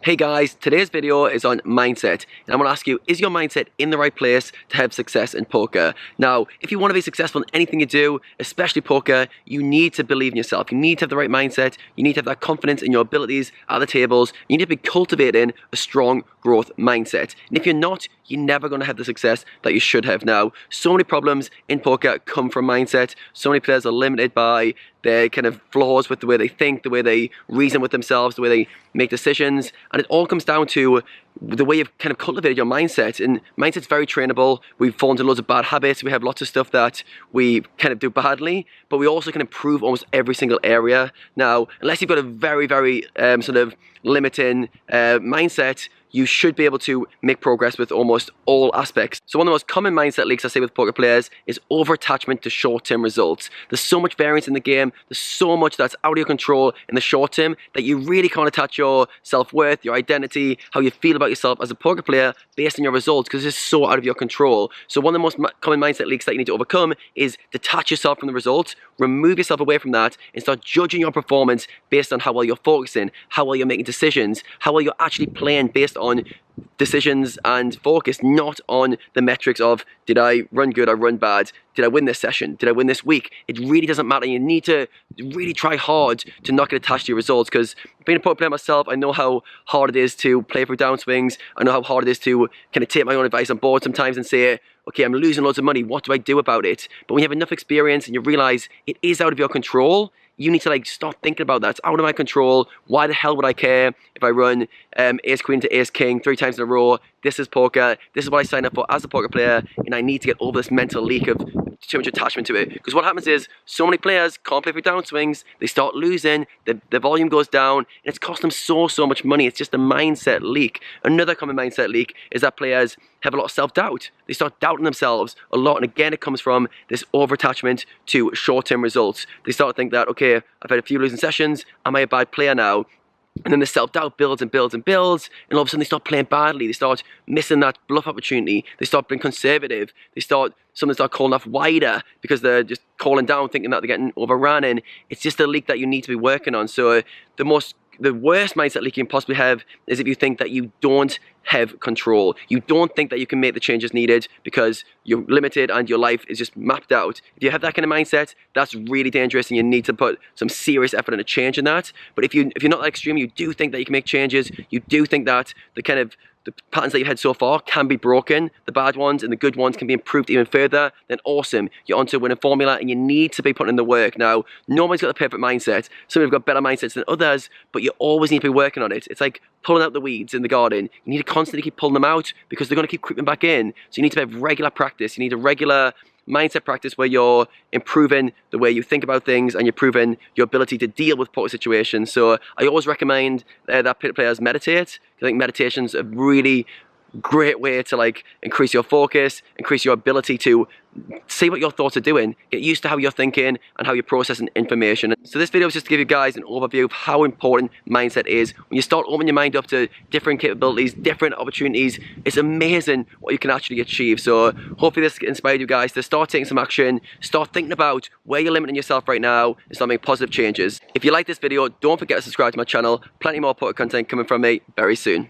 Hey guys, today's video is on mindset, and I'm going to ask you, is your mindset in the right place to have success in poker? Now, if you want to be successful in anything you do, especially poker, you need to believe in yourself. You need to have the right mindset. You need to have that confidence in your abilities at the tables. You need to be cultivating a strong growth mindset. And if you're not, you're never going to have the success that you should have. Now, so many problems in poker come from mindset. So many players are limited by their kind of flaws with the way they think, the way they reason with themselves, the way they make decisions. And it all comes down to the way you've kind of cultivated your mindset. And mindset's very trainable. We've fallen into loads of bad habits. We have lots of stuff that we kind of do badly, but we also can improve almost every single area. Now, unless you've got a very, very sort of limiting mindset, you should be able to make progress with almost all aspects. So one of the most common mindset leaks I see with poker players is over-attachment to short-term results. There's so much variance in the game, there's so much that's out of your control in the short term that you really can't attach your self-worth, your identity, how you feel about yourself as a poker player based on your results, because it's so out of your control. So one of the most common mindset leaks that you need to overcome is detach yourself from the results, remove yourself away from that, and start judging your performance based on how well you're focusing, how well you're making decisions, how well you're actually playing based on decisions and focus, not on the metrics of did I run good or run bad, did I win this session, did I win this week. It really doesn't matter. You need to really try hard to not get attached to your results, because being a poker player myself, I know how hard it is to play for downswings. I know how hard it is to kind of take my own advice on board sometimes and say, okay, I'm losing loads of money, what do I do about it? But when you have enough experience and you realize it is out of your control, you need to like stop thinking about that. It's out of my control. Why the hell would I care if I run ace queen to ace king 3 times in a row? This is poker. This is what I signed up for as a poker player, and I need to get over this mental leak of too much attachment to it. Because what happens is so many players can't play for downswings. They start losing. The volume goes down, and it's cost them so much money. It's just a mindset leak. Another common mindset leak is that players have a lot of self-doubt. They start doubting themselves a lot, and again, it comes from this over-attachment to short-term results. They start to think that, okay, I've had a few losing sessions, am I a bad player now? And then the self-doubt builds and builds and builds, and all of a sudden they start playing badly. They start missing that bluff opportunity. They start being conservative. Some start calling off wider because they're just calling down, thinking that they're getting overrun. And it's just a leak that you need to be working on. So the worst mindset leak you can possibly have is if you think that you don't have control. You don't think that you can make the changes needed because you're limited and your life is just mapped out. If you have that kind of mindset, that's really dangerous, and you need to put some serious effort into changing that. But if you're not that extreme, you do think that you can make changes, you do think that the patterns that you've had so far can be broken, the bad ones and the good ones can be improved even further, then awesome. You're onto a winning formula, and you need to be putting in the work. Now, nobody's got the perfect mindset. Some have got better mindsets than others, but you always need to be working on it. It's like pulling out the weeds in the garden. You need to constantly keep pulling them out because they're going to keep creeping back in. So you need to have regular practice. You need a regular mindset practice where you're improving the way you think about things and you're improving your ability to deal with poker situations. So I always recommend that players meditate. I think meditation's a really great way to like increase your focus, increase your ability to see what your thoughts are doing, get used to how you're thinking and how you're processing information. So this video is just to give you guys an overview of how important mindset is. When you start opening your mind up to different capabilities, different opportunities, it's amazing what you can actually achieve. So hopefully this inspired you guys to start taking some action, start thinking about where you're limiting yourself right now, and start making positive changes. If you like this video, don't forget to subscribe to my channel. Plenty more poker content coming from me very soon.